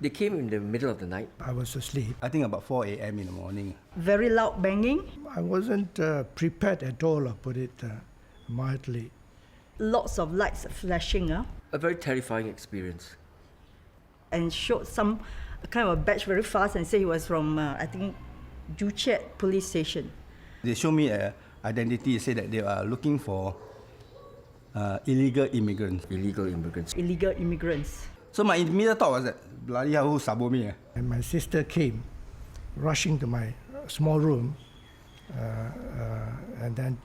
They came in the middle of the night. I was asleep. I think about 4 a.m. in the morning. Very loud banging. I wasn't prepared at all, I'll put it mildly. Lots of lights flashing, A very terrifying experience. and showed some kind of a badge very fast and said he was from, I think, Joo Chiat police station. They showed me an identity, say that they are looking for illegal immigrants. Illegal immigrants. Illegal immigrants. So my immediate thought was that, bloody hell, who sabo me? And my sister came, rushing to my small room, and then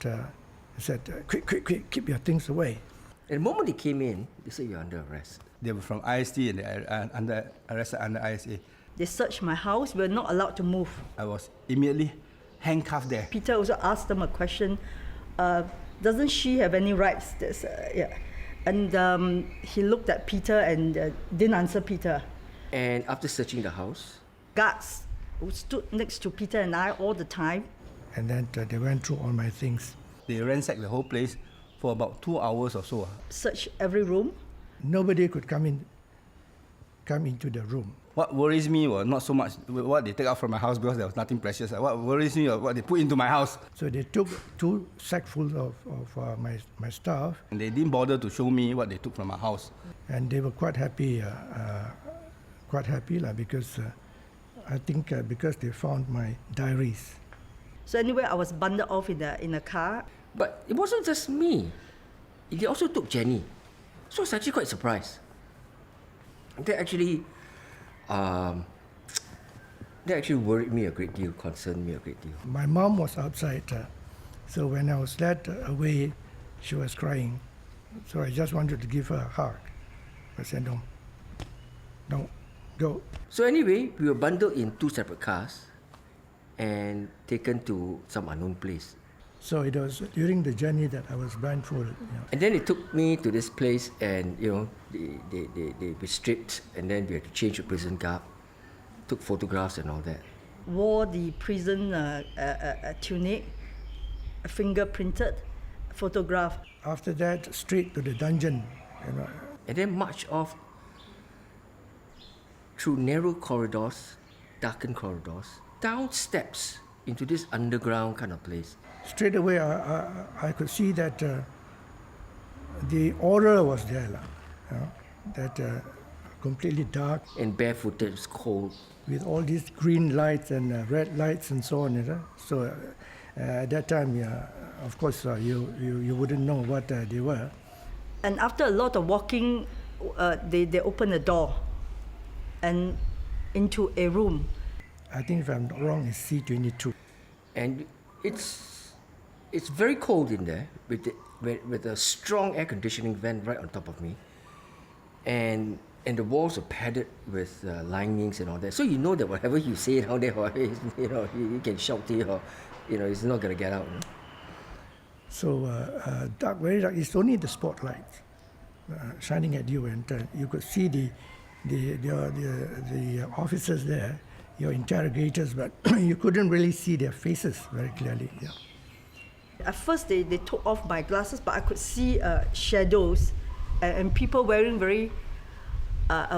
said, quick, keep your things away. And the moment they came in, they said you're under arrest. They were from IST and they are arrested under ISA. They searched my house. We were not allowed to move. I was immediately handcuffed there. Peter also asked them a question. Doesn't she have any rights? Yeah. And he looked at Peter and didn't answer Peter. And after searching the house, Guards who stood next to Peter and I all the time. And then they went through all my things. They ransacked the whole place for about 2 hours or so. Searched every room. Nobody could come into the room. What worries me was not so much what they take out from my house because there was nothing precious. What worries me was what they put into my house. So they took 2 sackfuls of my stuff. And they didn't bother to show me what they took from my house. And they were quite happy because I think because they found my diaries. So anyway, I was bundled off in a car. but it wasn't just me. They also took Jenny. So I was actually quite surprised. That actually worried me a great deal, concerned me a great deal. My mom was outside, so when I was led away, she was crying. So I just wanted to give her a hug. I said, no, go. So anyway, we were bundled in 2 separate cars and taken to some unknown place. So it was during the journey that I was blindfolded. And then they took me to this place and, they were stripped and then we had to change the prison garb, took photographs and all that. Wore the prison tunic, fingerprinted, photographed. After that, straight to the dungeon. And then marched off through narrow corridors, darkened corridors, down steps into this underground kind of place. Straight away, I could see that the aura was there, that completely dark. And barefooted, it was cold. With all these green lights and red lights and so on. So at that time, of course, you wouldn't know what they were. And after a lot of walking, they opened a door and into a room. I think if I'm not wrong, it's C22. And it's very cold in there with a strong air conditioning vent right on top of me. And the walls are padded with linings and all that. So you know that whatever you say down there, you can shout it or, it's not going to get out. So dark, very dark. It's only the spotlights shining at you, and you could see the officers there, your interrogators, but you couldn't really see their faces very clearly. Yeah. At first, they took off my glasses, but I could see shadows and people wearing very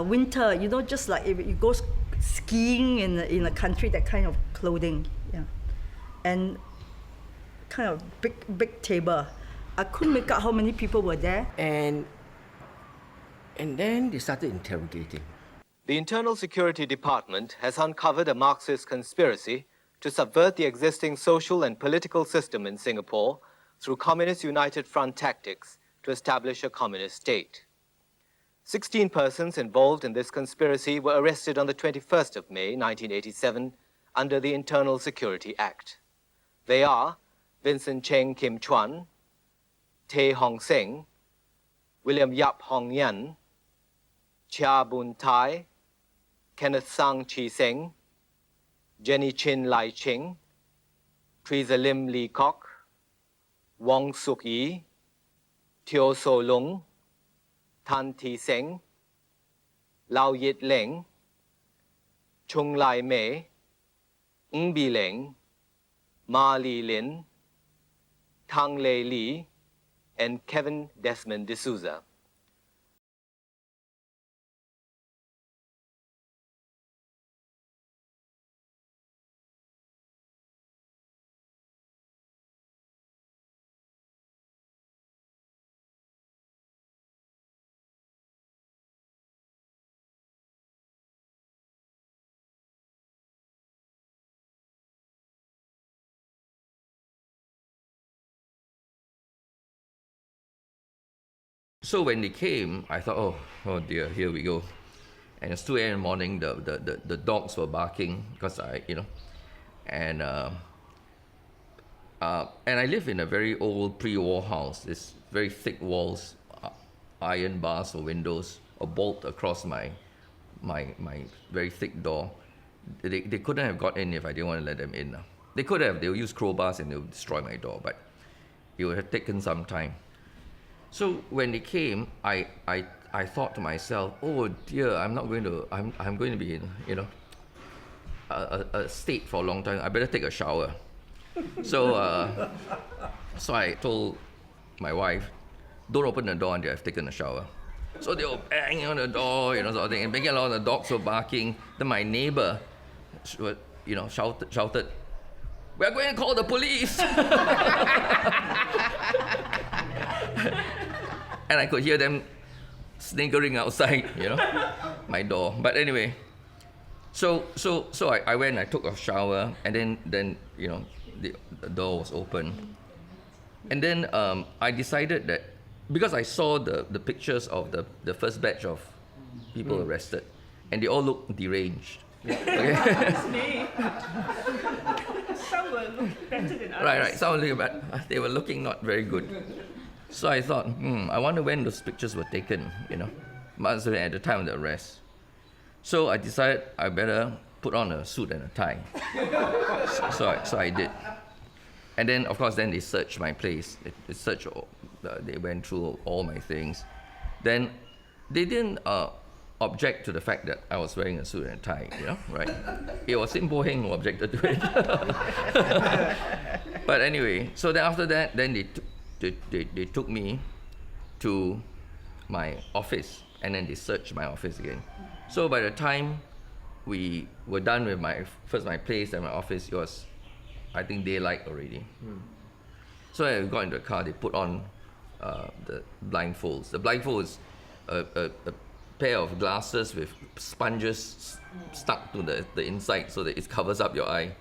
winter, just like if you go skiing in a country, that kind of clothing. Yeah. And kind of big table. I couldn't make out how many people were there. And then they started interrogating. The Internal Security Department has uncovered a Marxist conspiracy to subvert the existing social and political system in Singapore through Communist United Front tactics to establish a communist state. 16 persons involved in this conspiracy were arrested on the 21st of May, 1987, under the Internal Security Act. They are Vincent Cheng Kim Chuan, Tae Hong Seng, William Yap Hong Yan, Chia Bun Tai, Kenneth Sang Chi Seng, Jenny Chin Lai Ching, Teresa Lim Lee Kok, Wong Suk Yi, Teo So Lung, Tan Thi Seng, Lau Yit Leng, Chung Lai Mei, Ng Bi Leng, Ma Li Lin, Tang Lei Lee, and Kevin Desmond D'Souza. So when they came, I thought, oh dear, here we go. And it's 2 a.m. in the morning, the dogs were barking because and I live in a very old pre-war house. It's very thick walls, iron bars for windows, a bolt across my very thick door. They couldn't have got in if I didn't want to let them in. They could have. They would use crowbars and they would destroy my door, but it would have taken some time. So when they came, I thought to myself, oh dear, I'm going to be in a state for a long time. I better take a shower. So so I told my wife, don't open the door until I've taken a shower. So they were banging on the door, sort of thing, and banging along, the dogs were barking. Then my neighbor, shouted, "We're going to call the police!" And I could hear them sniggering outside, my door. But anyway, so I went, I took a shower, and then the door was open. And then I decided that, because I saw the pictures of the first batch of people arrested, and they all looked deranged. Okay? Some will look better than others. Right. Some were looking bad. They were looking not very good. So I thought, I wonder when those pictures were taken, must have been at the time of the arrest. So I decided I better put on a suit and a tie. So I did. And then, of course, they searched my place. They went through all my things. Then they didn't object to the fact that I was wearing a suit and a tie, right? It was Sim Bo Heng who objected to it. But anyway, so then after that, then they took me to my office, and then they searched my office again. So by the time we were done with my place and my office, it was, I think, daylight already. So I got into the car, they put on the blindfolds. The blindfold is a pair of glasses with sponges stuck to the inside so that it covers up your eye.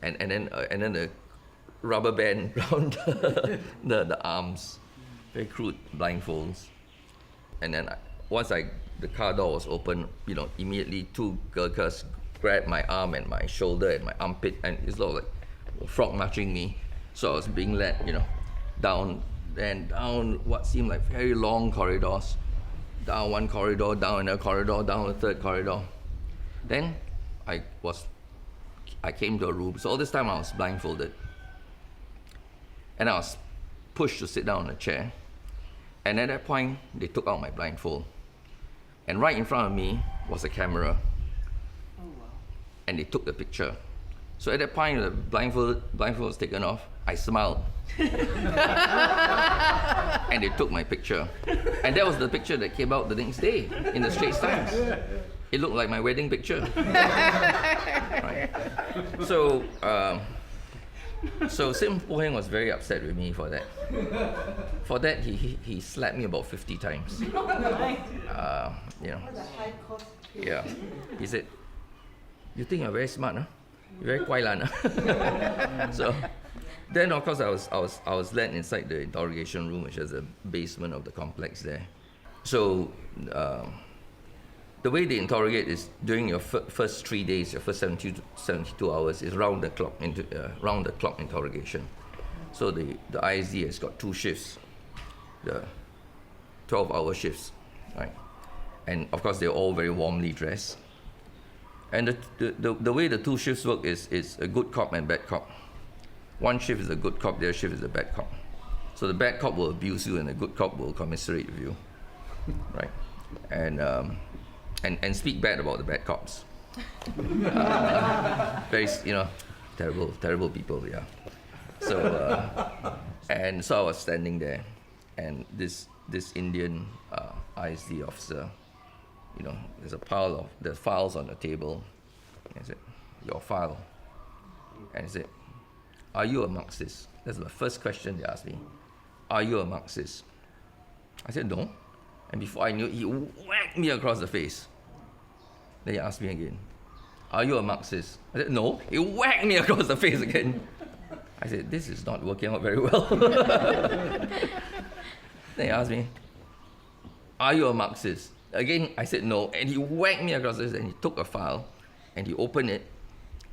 And then the rubber band around the arms. Very crude blindfolds. And then once the car door was open, immediately 2 gurkhas grabbed my arm and my shoulder and my armpit, and it's like frog marching me. So I was being led, down and down what seemed like very long corridors. Down one corridor, down another corridor, down a third corridor. Then I came to a room. So all this time I was blindfolded. And I was pushed to sit down on a chair. And at that point, they took out my blindfold. And right in front of me was a camera. Oh, wow. And they took the picture. So at that point, the blindfold was taken off. I smiled. And they took my picture. And that was the picture that came out the next day in the Straits Times. It looked like my wedding picture. Right. So Sim Bo Heng was very upset with me for that. For that, he slapped me about 50 times. Yeah. He said, "You think you're very smart, huh? You're very 怪懒, huh?" So then, of course, I was led inside the interrogation room, which is the basement of the complex there. So the way they interrogate is during your first 3 days, your first 72 hours is round the clock interrogation. So the ISD has got 2 shifts, the 12-hour shifts, right? And of course, they're all very warmly dressed. And the way the 2 shifts work is a good cop and bad cop. One shift is a good cop, the other shift is a bad cop. So the bad cop will abuse you and the good cop will commiserate with you, right? And speak bad about the bad cops. Very, terrible people, yeah. So, and so I was standing there, and this Indian ISD officer, there's a pile of the files on the table. And he said, "Your file." And he said, "Are you a Marxist?" That's the first question they asked me. "Are you a Marxist?" I said, "No." And before I knew it, he whacked me across the face. Then he asked me again, "Are you a Marxist?" I said, "No." He whacked me across the face again. I said, "This is not working out very well." Then he asked me, are you a Marxist? Again, I said no, and he whacked me across this, and he took a file, and he opened it,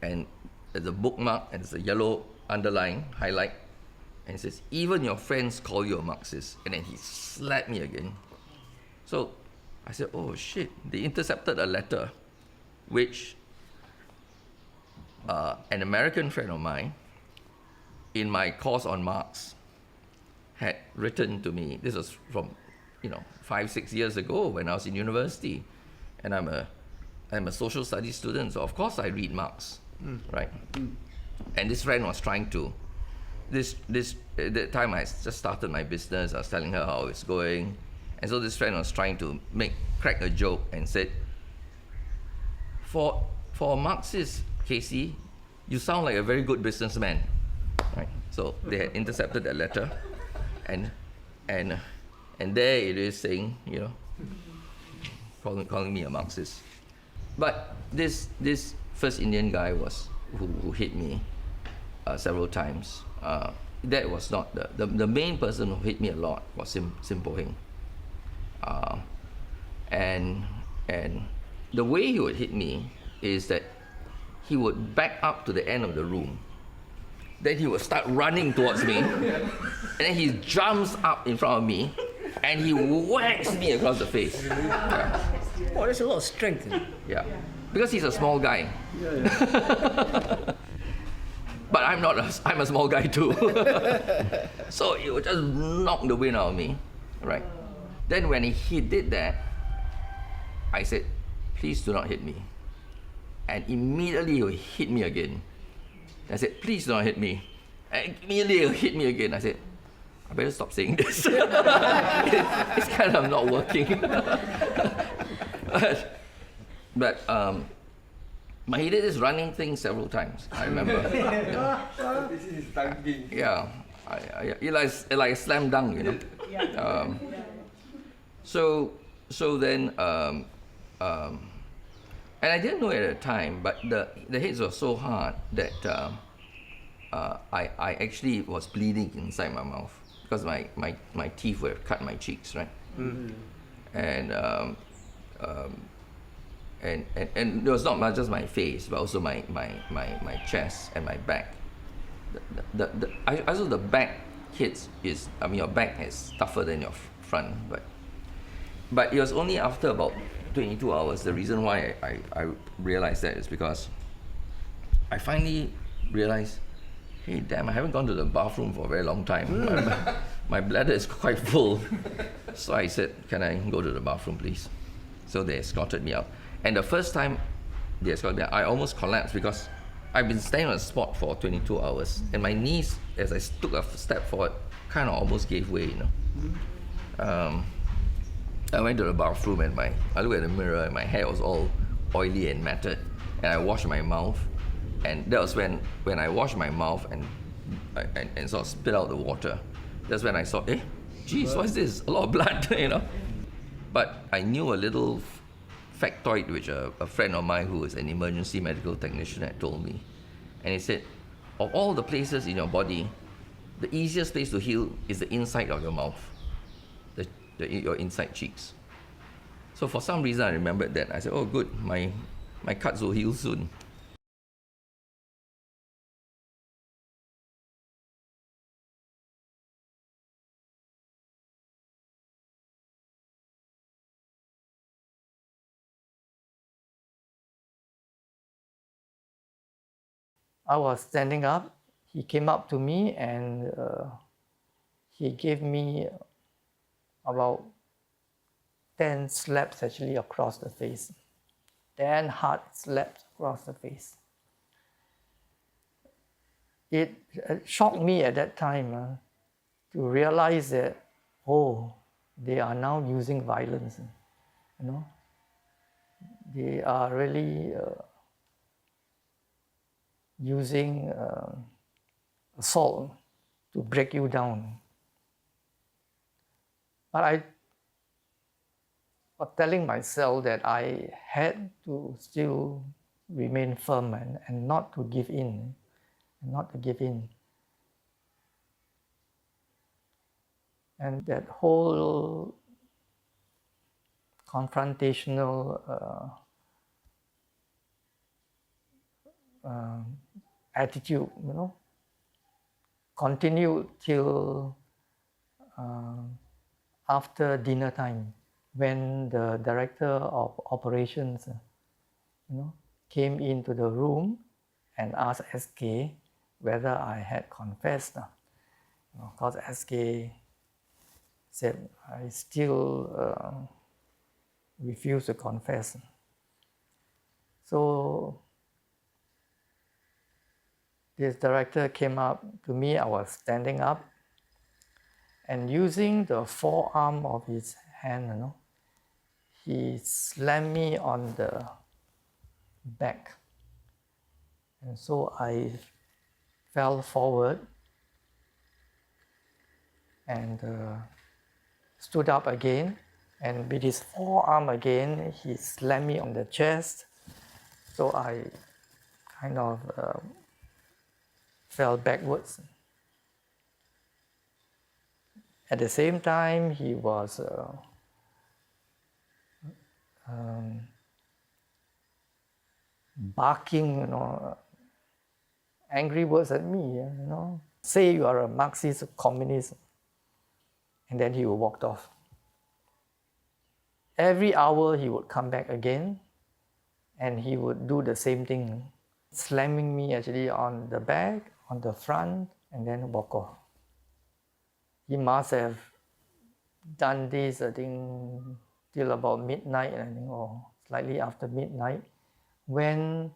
and there's a bookmark, and there's a yellow underline, highlight, and it says, even your friends call you a Marxist. And then he slapped me again. So I said, oh shit, they intercepted a letter which an American friend of mine in my course on Marx had written to me. This was from, 5-6 years ago when I was in university, and I'm a social studies student, so of course I read Marx, right? And this friend was trying to, at that time I just started my business. I was telling her how it's going, and so this friend was trying to crack a joke and said, for a Marxist, Casey, you sound like a very good businessman, right? So they had intercepted that letter, and there it is saying, calling me a Marxist. But this first Indian guy who hit me several times. That was not the main person who hit me a lot was Sim Po Hing. And the way he would hit me is that he would back up to the end of the room. Then he would start running towards me, and then he jumps up in front of me, and he whacks me across the face. Yeah. Oh, there's a lot of strength. Yeah. Because he's a small guy. But I'm a small guy too. So it would just knock the wind out of me, right? Then when he did that, I said, please do not hit me. And immediately he hit me again. I said, please do not hit me. And immediately he hit me again. I said, I better stop saying this. It's kind of not working. but he did this running thing several times, I remember. This is dunking. Yeah, it's like a slam dunk, So then, and I didn't know it at the time, but the hits were so hard that I actually was bleeding inside my mouth because my teeth were cut my cheeks, right? And it was not just my face, but also my chest and my back. Also the back hits your back is tougher than your front, but it was only after about 22 hours. The reason why I realized that is because I finally realized, hey, damn, I haven't gone to the bathroom for a very long time. My bladder is quite full. So I said, can I go to the bathroom, please? So they escorted me out. And the first time they escorted me out, I almost collapsed because I've been staying on the spot for 22 hours. And my knees, as I took a step forward, kind of almost gave way, I went to the bathroom and I looked at the mirror and my hair was all oily and matted, and I washed my mouth, and that was when I washed my mouth and sort of spit out the water. That's when I saw, geez, what's this? A lot of blood, But I knew a little factoid which a friend of mine who is an emergency medical technician had told me, and he said, of all the places in your body, the easiest place to heal is the inside of your mouth. Your inside cheeks. So for some reason I remembered that. I said, oh good, my cuts will heal soon. I was standing up. He came up to me and he gave me about 10 slaps actually across the face. 10 hard slaps across the face. It shocked me at that time to realize that, they are now using violence. They are really using assault to break you down. But I was telling myself that I had to still remain firm and not to give in, And that whole confrontational attitude, continued till after dinner time, when the director of operations came into the room and asked SK whether I had confessed. Because SK said, I still refuse to confess. So this director came up to me, I was standing up, and using the forearm of his hand, he slammed me on the back. And so I fell forward and stood up again, and with his forearm again, he slammed me on the chest. So I kind of fell backwards. At the same time, he was barking, angry words at me, say you are a Marxist communist, and then he walked off. Every hour he would come back again, and he would do the same thing, slamming me actually on the back, on the front, and then walk off. He must have done this, I think, till about midnight, I think, or slightly after midnight, when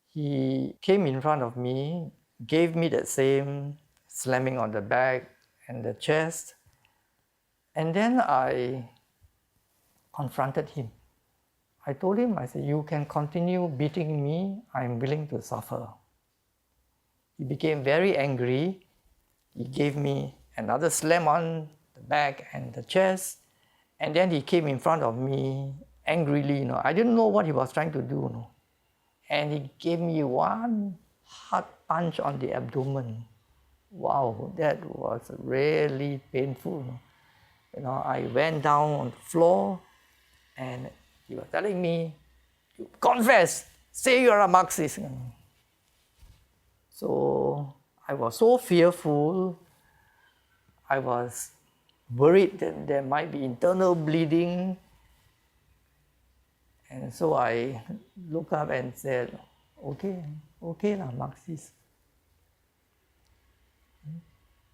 he came in front of me, gave me that same slamming on the back and the chest, and then I confronted him. I told him, I said, you can continue beating me, I'm willing to suffer. He became very angry. He gave me another slam on the back and the chest, and then he came in front of me angrily. I didn't know what he was trying to do. And he gave me one hard punch on the abdomen. Wow, that was really painful. I went down on the floor, and he was telling me, confess, say you're a Marxist. So I was so fearful. I was worried that there might be internal bleeding. And so I looked up and said, okay, Marxist.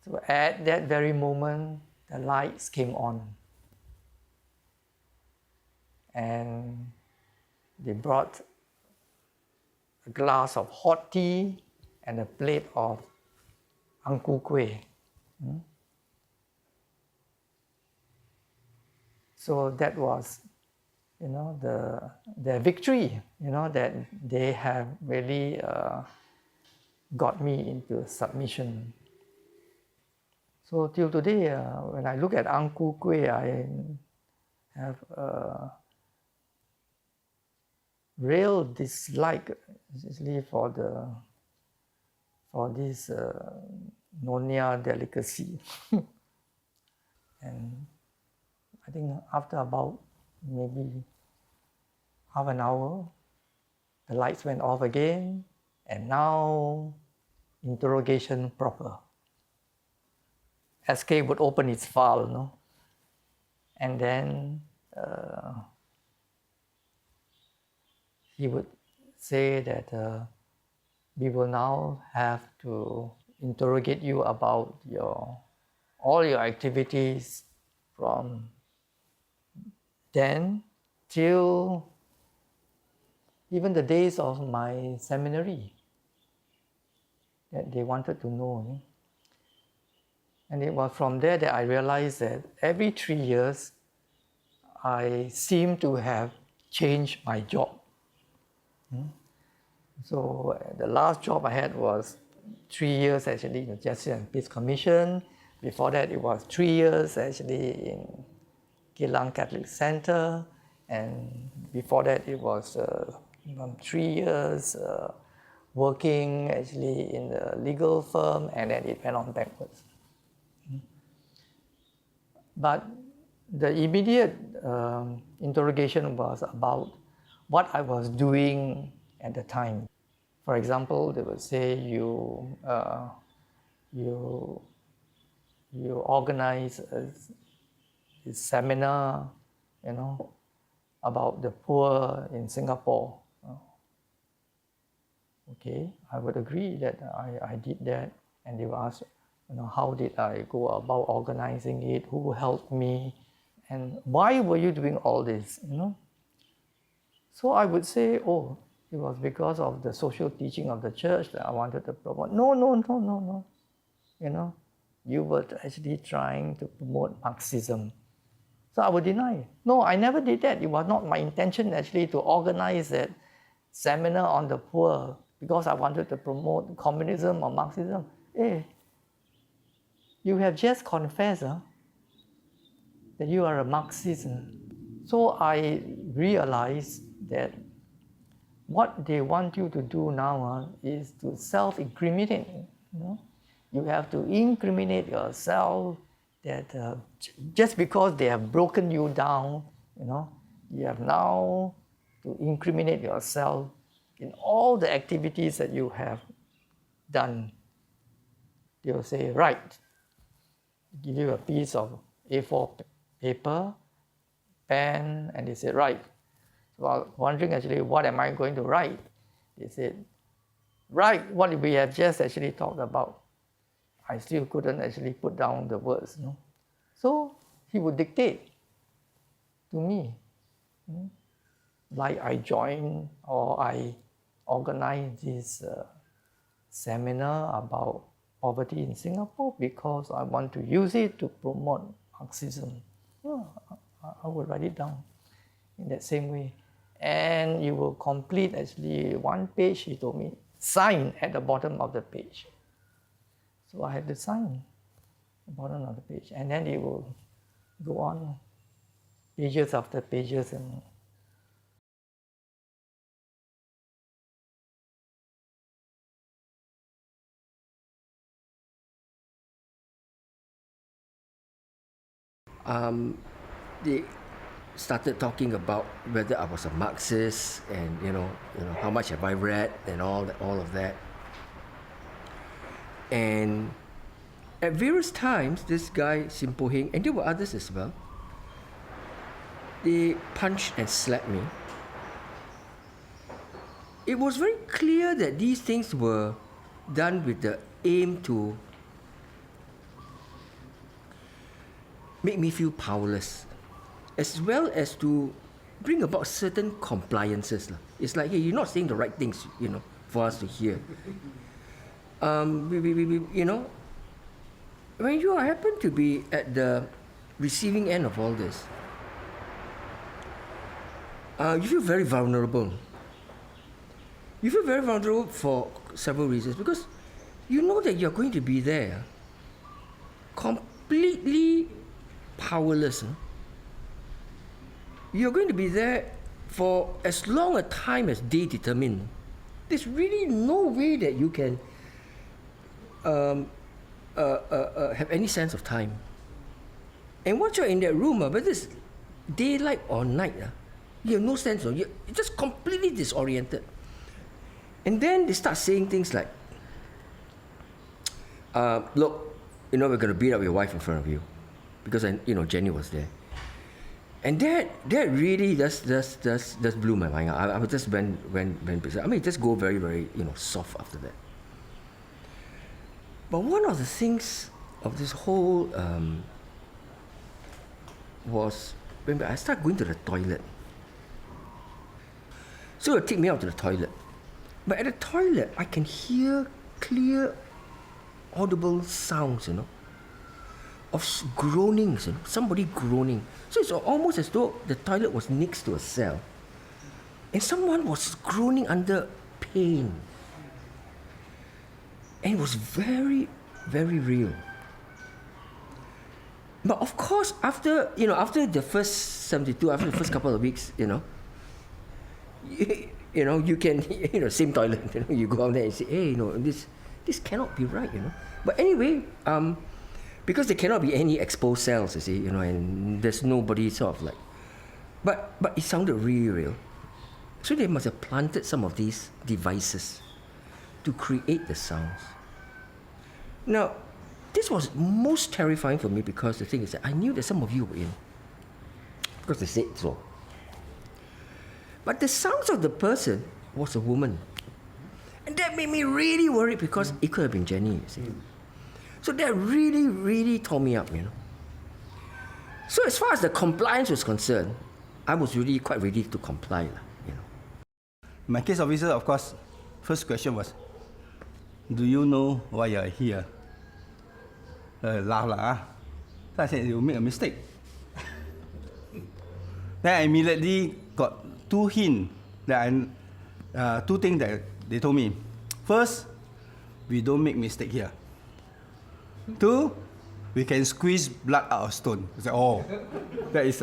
So at that very moment, the lights came on. And they brought a glass of hot tea and a plate of ang ku kueh. So that was, the victory, that they have really got me into submission. So till today, when I look at ang ku kueh, I have a real dislike, especially for this Nonya delicacy. And I think after about maybe half an hour, the lights went off again, and now interrogation proper. SK would open its file, and then he would say that we will now have to interrogate you about all your activities from then till even the days of my seminary, that they wanted to know. And it was from there that I realized that every 3 years, I seem to have changed my job. So the last job I had was 3 years actually in the Justice and Peace Commission. Before that, it was 3 years actually in Geylang Catholic Center, and before that it was 3 years working actually in the legal firm, and then it went on backwards. But the immediate interrogation was about what I was doing at the time. For example, they would say you organize a seminar, about the poor in Singapore. Okay, I would agree that I did that, and they would ask, how did I go about organizing it? Who helped me? And why were you doing all this? So I would say, oh, it was because of the social teaching of the church that I wanted to promote. No. You were actually trying to promote Marxism. So I would deny. No, I never did that. It was not my intention actually to organize that seminar on the poor because I wanted to promote communism or Marxism. Hey, you have just confessed that you are a Marxist. So I realized that what they want you to do now is to self-incriminate. You have to incriminate yourself that just because they have broken you down, you have now to incriminate yourself in all the activities that you have done. They will say, right, give you a piece of A4 paper, pen, and they said, write. So I was wondering actually, what am I going to write? They said, write what we have just actually talked about. I still couldn't actually put down the words. So he would dictate to me. Like I joined or I organized this seminar about poverty in Singapore because I want to use it to promote Marxism. I would write it down in that same way. And you will complete actually one page, he told me, sign at the bottom of the page. So I had to sign at the bottom of the page. And then it will go on pages after pages. And they started talking about whether I was a Marxist and how much have I read and all of that. And at various times, this guy Sim Po Heng, and there were others as well, they punched and slapped me. It was very clear that these things were done with the aim to make me feel powerless, as well as to bring about certain compliances. It's like, hey, you're not saying the right things, for us to hear. When you happen to be at the receiving end of all this, you feel very vulnerable. You feel very vulnerable for several reasons, because you know that you're going to be there completely powerless. You're going to be there for as long a time as they determine. There's really no way that you can have any sense of time. And once you're in that room, whether it's daylight or night, you have no sense of, you're just completely disoriented. And then they start saying things like, look, we're going to beat up your wife in front of you. Because, Jenny was there. And that really just blew my mind. I just went, just go very, very, soft after that. But one of the things of this whole was when I started going to the toilet. So it take me out to the toilet. But at the toilet, I can hear clear, audible sounds, of groanings, somebody groaning. So it's almost as though the toilet was next to a cell. And someone was groaning under pain. And it was very, very real. But of course, after the first 72, after the first couple of weeks, you can, same toilet, you go out there and say, hey, this cannot be right, But anyway, because there cannot be any exposed cells, you see, you know, and there's nobody sort of like, but it sounded really real. So they must have planted some of these devices to create the sounds. Now, this was most terrifying for me because the thing is that I knew that some of you were in, because they said so. But the sounds of the person was a woman. And that made me really worried because it could have been Jenny, you see. So that really, really tore me up, you know. So as far as the compliance was concerned, I was really quite ready to comply, you know. My case officer, of course, first question was, do you know why you are here? Laugh lah. So I said, you make a mistake. Then I immediately got two hints two things that they told me. First, we don't make mistake here. Two, we can squeeze blood out of stone. I said, oh, that is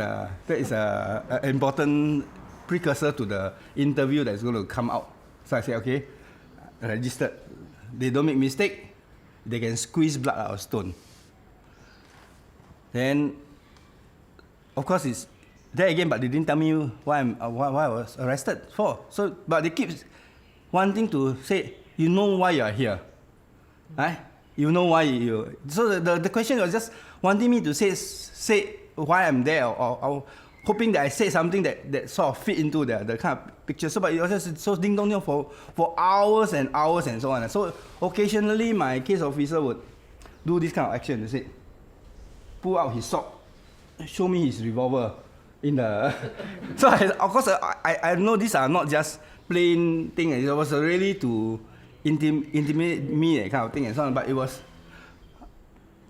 an important precursor to the interview that's going to come out. So I said, okay, registered. They don't make mistake. They can squeeze blood out of stone. Then, of course, it's there again, but they didn't tell me why I was arrested for. So, but they keep wanting to say, you know why you are here, right? You know why you. So the question was just wanting me to say why I'm there, or hoping that I say something that sort of fit into the kind of picture. So, but it was just so ding dong for hours and hours and so on. So occasionally my case officer would do this kind of action. They say, pull out his sock, show me his revolver. In the so of course I know these are not just plain thing. It was really to intimidate me, that kind of thing and so on. But it was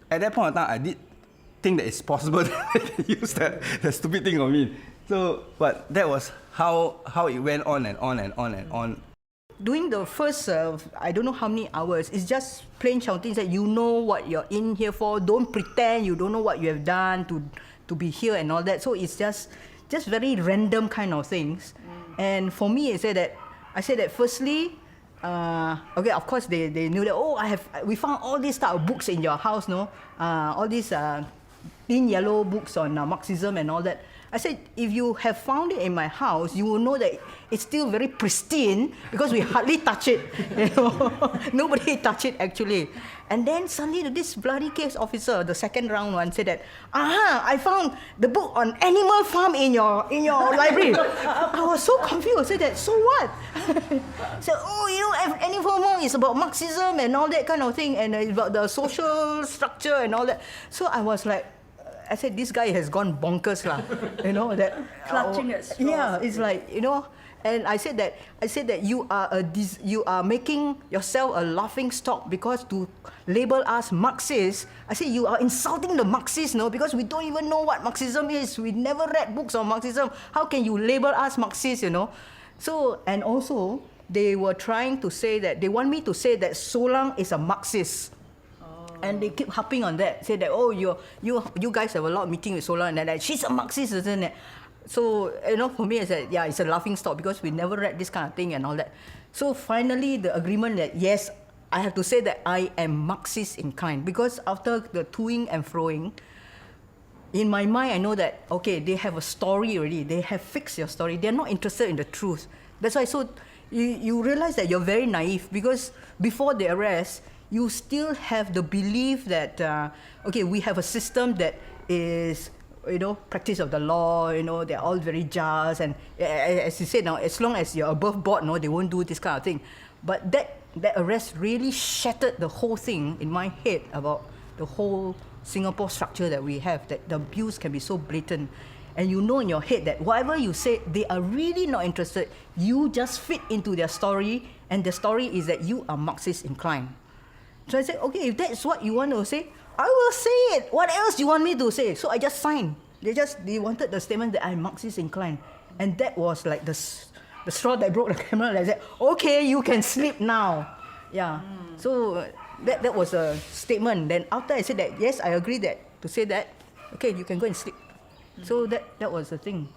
at that point in time I did think that it's possible that they can use the stupid thing on me. So, but that was how it went on and on and on and on. During the first, I don't know how many hours, it's just plain shouting that you know what you're in here for. Don't pretend you don't know what you have done to be here and all that. So it's just very random kind of things. And for me, I said that firstly, okay, of course they knew that, oh, we found all these type of books in your house, no? All these thin yellow books on Marxism and all that. I said, if you have found it in my house, you will know that it's still very pristine because we hardly touch it. You know? Nobody touch it actually. And then suddenly this bloody case officer, the second round one, said that, I found the book on Animal Farm in your library. I was so confused. I said that, so what? So, Animal Farm is about Marxism and all that kind of thing, and about the social structure and all that. So I was like, I said, this guy has gone bonkers lah. You know that Clutching at straws. Yeah, it's like, you know. And I said that you are making yourself a laughing stock because to label us Marxists. I said you are insulting the Marxists, no, because we don't even know what Marxism is. We never read books on Marxism. How can you label us Marxists, you know? So, and also they were trying to say that they want me to say that Solang is a Marxist. And they keep harping on that, say that, oh, you guys have a lot of meeting with Solang and that she's a Marxist, isn't it? So, you know, for me, I said, yeah, it's a laughing stock because we never read this kind of thing and all that. So finally, the agreement that, yes, I have to say that I am Marxist inclined because after the toing and froing, in my mind, I know that, okay, they have a story already. They have fixed your story. They're not interested in the truth. That's why, so you realize that you're very naive because before the arrest, you still have the belief that, okay, we have a system that is, you know, practice of the law, you know, they're all very just. And as you said now, as long as you're above board, no, they won't do this kind of thing. But that arrest really shattered the whole thing in my head about the whole Singapore structure that we have, that the abuse can be so blatant. And you know in your head that whatever you say, they are really not interested. You just fit into their story, and the story is that you are Marxist inclined. So I said, okay, if that's what you want to say, I will say it. What else do you want me to say? So I just signed. They wanted the statement that I'm Marxist inclined. And that was like the straw that broke the camel. I said, okay, you can sleep now. Yeah. So that was a statement. Then after I said that, yes, I agree to say that, okay, you can go and sleep. So that was the thing.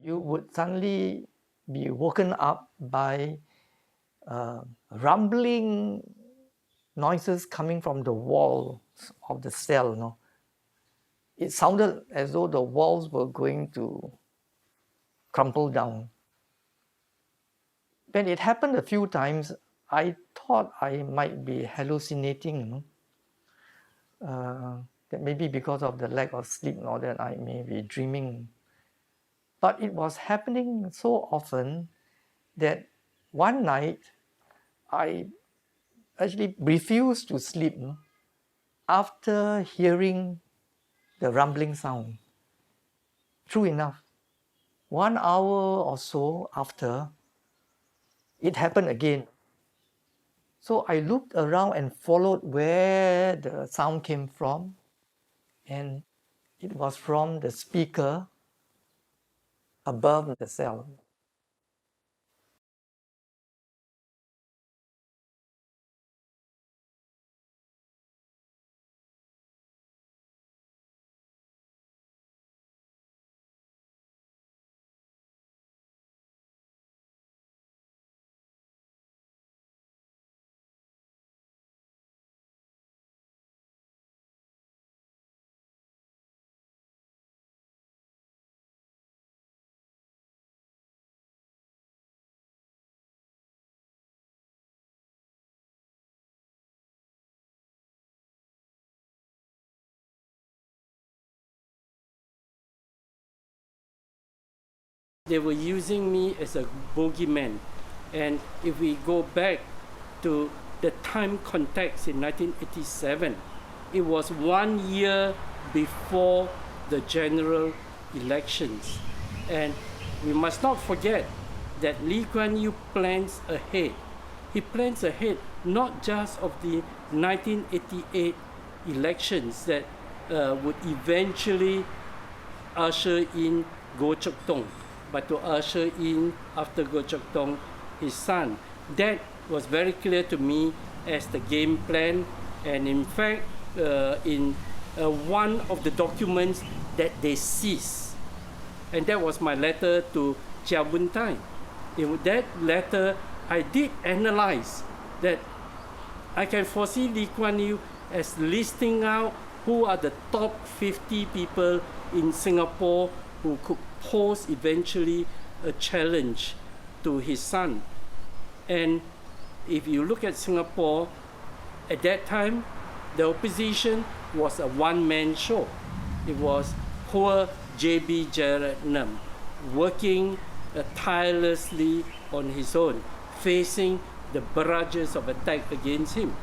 you would suddenly be woken up by rumbling noises coming from the walls of the cell. You know, it sounded as though the walls were going to crumple down. When it happened a few times, I thought I might be hallucinating. You know? That maybe because of the lack of sleep or that I may be dreaming. But it was happening so often that one night I actually refused to sleep after hearing the rumbling sound. True enough, 1 hour or so after, it happened again. So I looked around and followed where the sound came from, and it was from the speaker above the cell. They were using me as a bogeyman. And if we go back to the time context in 1987, it was 1 year before the general elections. And we must not forget that Lee Kuan Yew plans ahead. He plans ahead not just of the 1988 elections that would eventually usher in Goh Chok Tong, but to usher in, after Goh Chok Tong, his son. That was very clear to me as the game plan. And in fact, in one of the documents that they seized, and that was my letter to Chia Boon Tai. In that letter, I did analyze that I can foresee Lee Kuan Yew as listing out who are the top 50 people in Singapore who could pose eventually a challenge to his son. And if you look at Singapore, at that time, the opposition was a one-man show. It was poor J.B. Jeyaretnam working tirelessly on his own, facing the barrages of attack against him.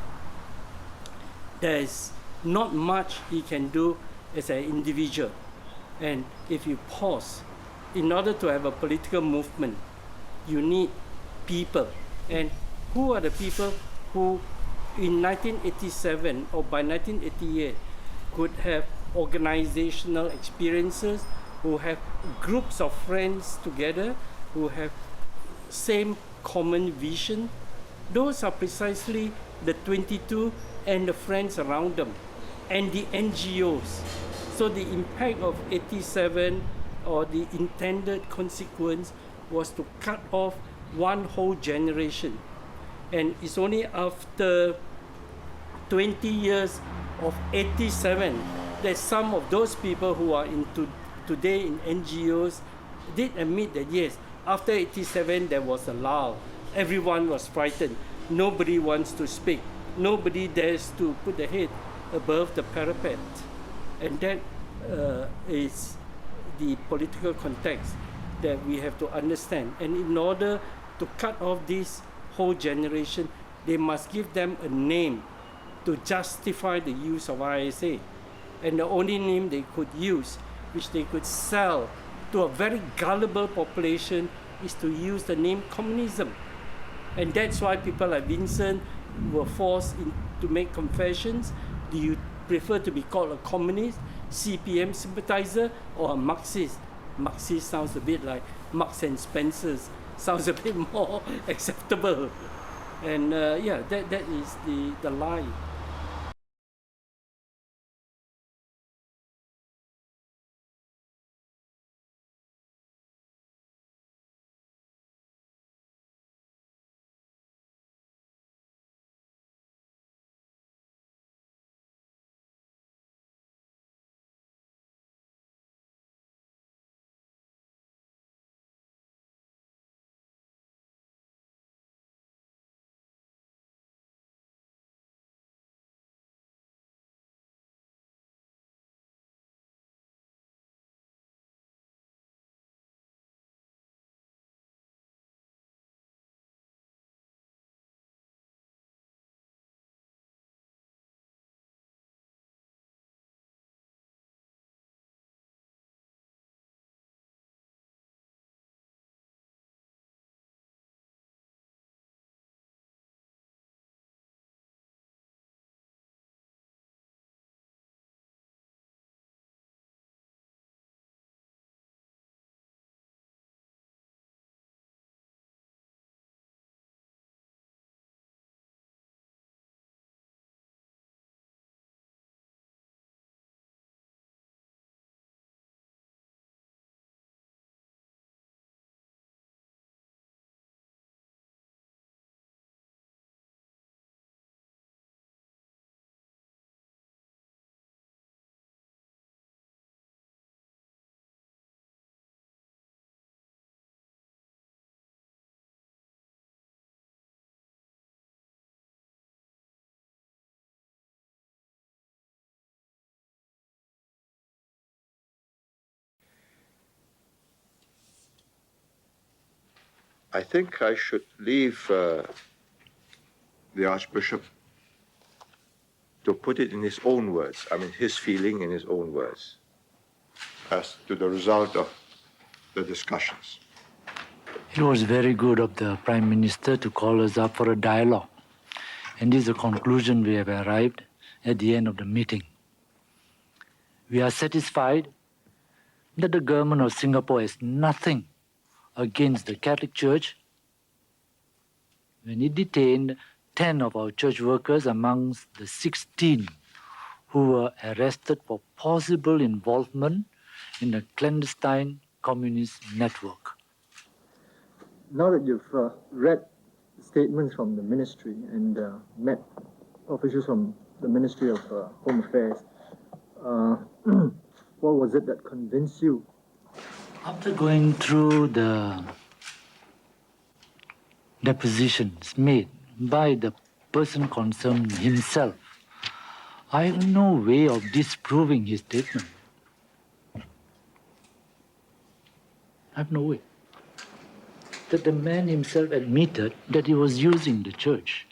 There is not much he can do as an individual. And if you pause, in order to have a political movement, you need people. And who are the people who in 1987 or by 1988 could have organizational experiences, who have groups of friends together, who have same common vision? Those are precisely the 22 and the friends around them and the NGOs. So the impact of 87 or the intended consequence was to cut off one whole generation. And it's only after 20 years of 87 that some of those people who are into today in NGOs did admit that yes, after 87 there was a lull. Everyone was frightened. Nobody wants to speak. Nobody dares to put their head above the parapet. And that is the political context that we have to understand. And in order to cut off this whole generation, they must give them a name to justify the use of ISA. And the only name they could use, which they could sell to a very gullible population, is to use the name communism. And that's why people like Vincent were forced to make confessions. Do you prefer to be called a communist, CPM sympathizer, or a Marxist? Marxist sounds a bit like Marx and Spencer's, sounds a bit more acceptable. And yeah, that is the lie. I think I should leave the Archbishop to put it in his own words, I mean his feeling in his own words, as to the result of the discussions. It was very good of the Prime Minister to call us up for a dialogue. And this is the conclusion we have arrived at the end of the meeting. We are satisfied that the government of Singapore has nothing against the Catholic Church when it detained 10 of our church workers amongst the 16 who were arrested for possible involvement in a clandestine communist network. Now that you've read statements from the ministry and met officials from the Ministry of Home Affairs, what was it that convinced you? After going through the depositions made by the person concerned himself, I have no way of disproving his statement. I have no way. That the man himself admitted that he was using the church.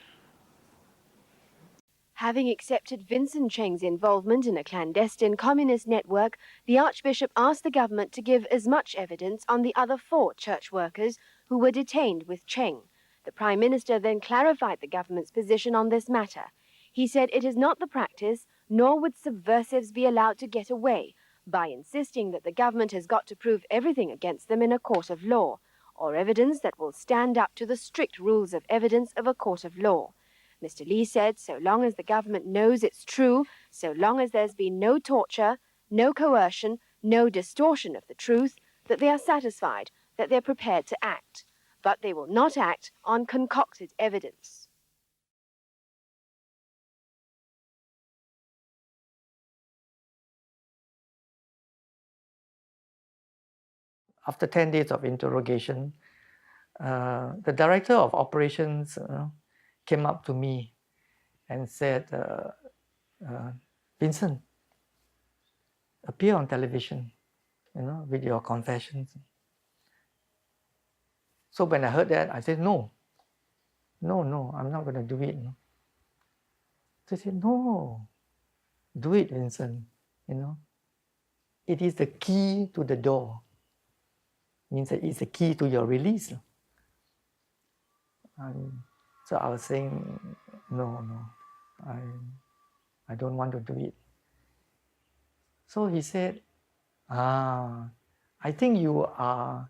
Having accepted Vincent Cheng's involvement in a clandestine communist network, the Archbishop asked the government to give as much evidence on the other 4 church workers who were detained with Cheng. The Prime Minister then clarified the government's position on this matter. He said it is not the practice, nor would subversives be allowed to get away, by insisting that the government has got to prove everything against them in a court of law, or evidence that will stand up to the strict rules of evidence of a court of law. Mr. Lee said so long as the government knows it's true, so long as there's been no torture, no coercion, no distortion of the truth, that they are satisfied, that they're prepared to act. But they will not act on concocted evidence. After 10 days of interrogation, the director of operations came up to me and said, Vincent, appear on television, with your confessions. So when I heard that, I said, no, I'm not going to do it. So he said, no, do it, Vincent. It is the key to the door. Means that it's the key to your release. So I was saying, no, I don't want to do it. So he said, I think you are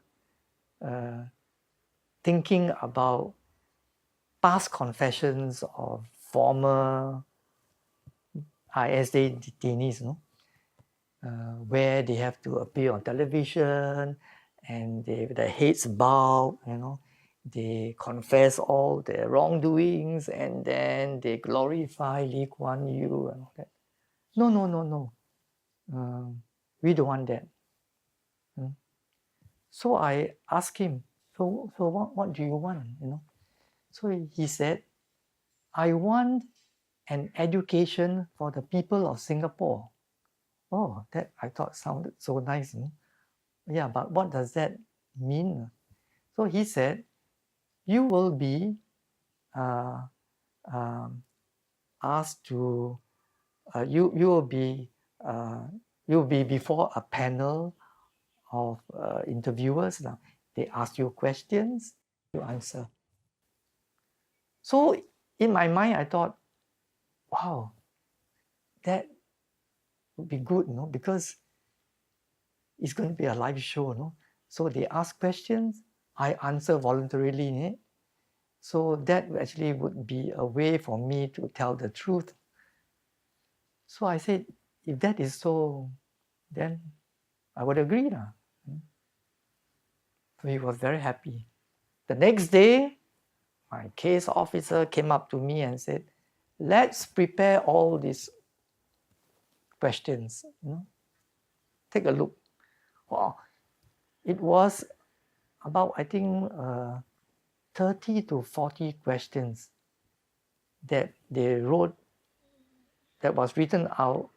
thinking about past confessions of former ISA detainees, where they have to appear on television and their heads bowed, they confess all their wrongdoings and then they glorify Lee Kuan Yew and all that. No. We don't want that. So I asked him, so what do you want? So he said, I want an education for the people of Singapore. Oh, that I thought sounded so nice. Yeah, but what does that mean? So he said, you will be asked to, you'll be before a panel of interviewers. Now, they ask you questions, you answer. So in my mind, I thought, wow, that would be good, because it's going to be a live show, So they ask questions, I answer voluntarily. So that actually would be a way for me to tell the truth. So I said, if that is so, then I would agree. So he was very happy. The next day, my case officer came up to me and said, let's prepare all these questions. Take a look. Wow. It was about, I think, 30 to 40 questions that they wrote, that was written out,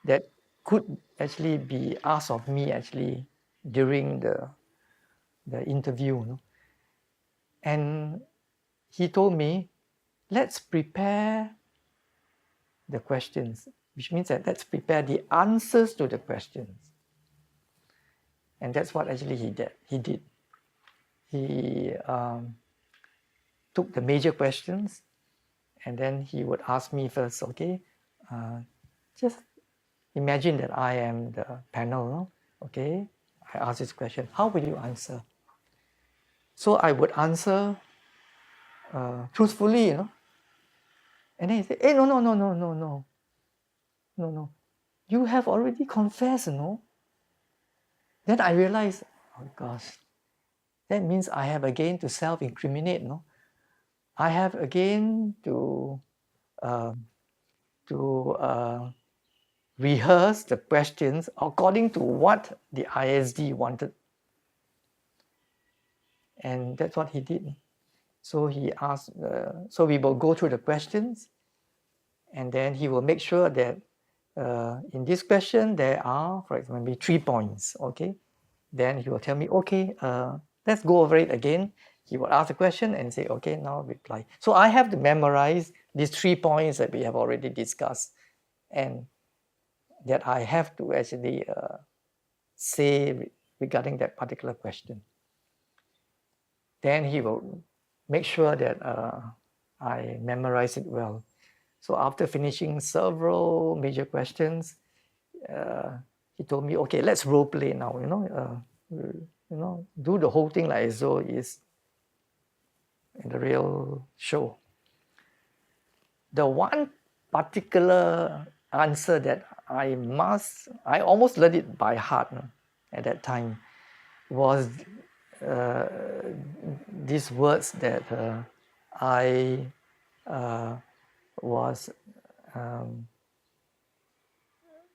that could actually be asked of me actually during the interview. You know? And he told me, let's prepare the questions, which means that let's prepare the answers to the questions. And that's what actually he did. He took the major questions, and then he would ask me first, okay, just imagine that I am the panel, okay? I ask this question, how will you answer? So I would answer truthfully, you know. And then he said, hey, no. You have already confessed, you know. Then I realized, oh gosh, that means I have again to self-incriminate, no? I have again to rehearse the questions according to what the ISD wanted. And that's what he did. So he asked, so we will go through the questions, and then he will make sure that in this question there are, for example, maybe 3 points, okay? Then he will tell me, okay, let's go over it again. He will ask the question and say, okay, now reply. So I have to memorize these 3 points that we have already discussed, and that I have to actually say regarding that particular question. Then he will make sure that I memorize it well. So after finishing several major questions, he told me, okay, let's role play now, do the whole thing like as though it's in the real show. The one particular answer that I almost learned it by heart at that time, was these words that I was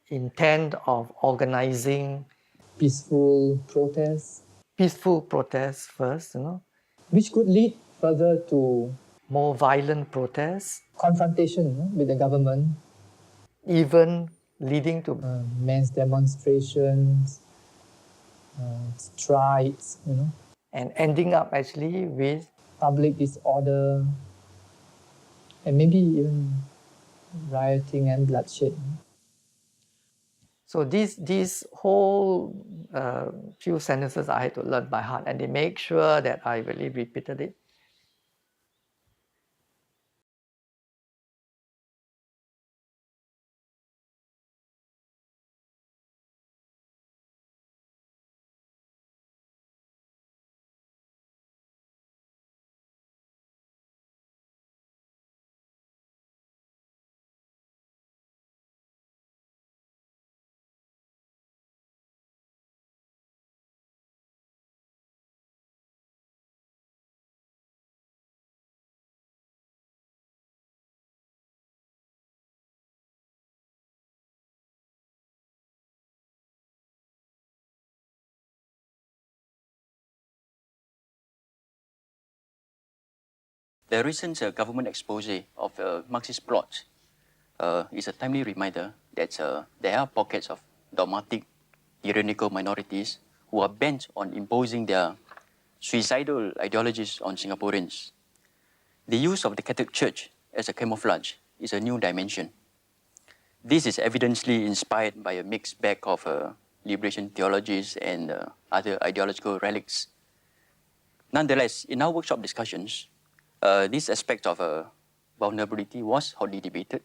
intent of organizing Peaceful protests, peaceful protests first, which could lead further to more violent protests, confrontation with the government, even leading to mass demonstrations, strikes, and ending up actually with public disorder, and maybe even rioting and bloodshed. So these whole few sentences I had to learn by heart, and they make sure that I really repeated it. The recent government expose of Marxist plot is a timely reminder that there are pockets of dogmatic, tyrannical minorities who are bent on imposing their suicidal ideologies on Singaporeans. The use of the Catholic Church as a camouflage is a new dimension. This is evidently inspired by a mixed bag of liberation theologies and other ideological relics. Nonetheless, in our workshop discussions, this aspect of vulnerability was hotly debated,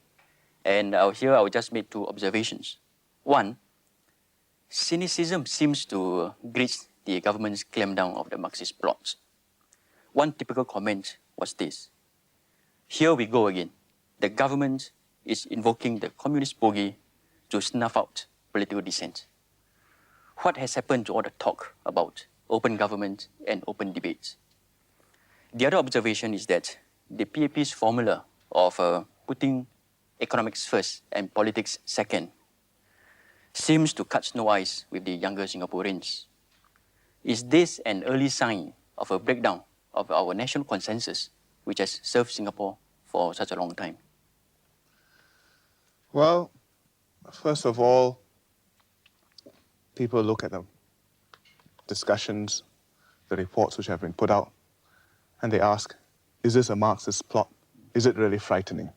and here I will just make 2 observations. One, cynicism seems to greet the government's clampdown of the Marxist plots. One typical comment was this: here we go again. The government is invoking the communist bogey to snuff out political dissent. What has happened to all the talk about open government and open debates? The other observation is that the PAP's formula of putting economics first and politics second seems to cut no ice with the younger Singaporeans. Is this an early sign of a breakdown of our national consensus, which has served Singapore for such a long time? Well, first of all, people look at the discussions the reports which have been put out, and they ask, is this a Marxist plot? Is it really frightening?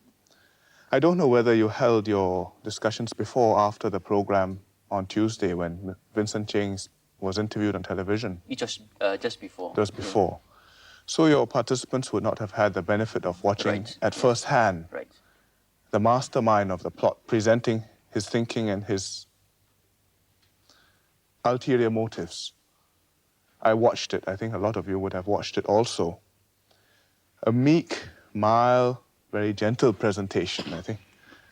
I don't know whether you held your discussions before or after the program on Tuesday when Vincent Cheng was interviewed on television. It was just before. Just before. So your participants would not have had the benefit of watching at first hand the mastermind of the plot presenting his thinking and his ulterior motives. I watched it. I think a lot of you would have watched it also. A meek, mild, very gentle presentation. I think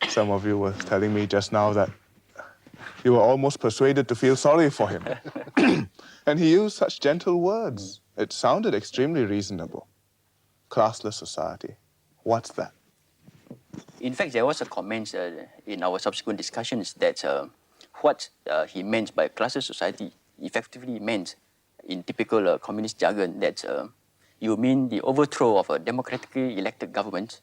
some of you were telling me just now that you were almost persuaded to feel sorry for him. And he used such gentle words. It sounded extremely reasonable. Classless society. What's that? In fact, there was a comment in our subsequent discussions that what he meant by classless society effectively meant, in typical communist jargon, that you mean the overthrow of a democratically elected government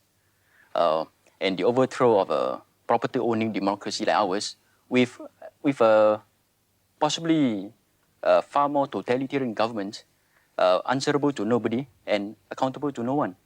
and the overthrow of a property-owning democracy like ours with a possibly far more totalitarian government answerable to nobody and accountable to no one.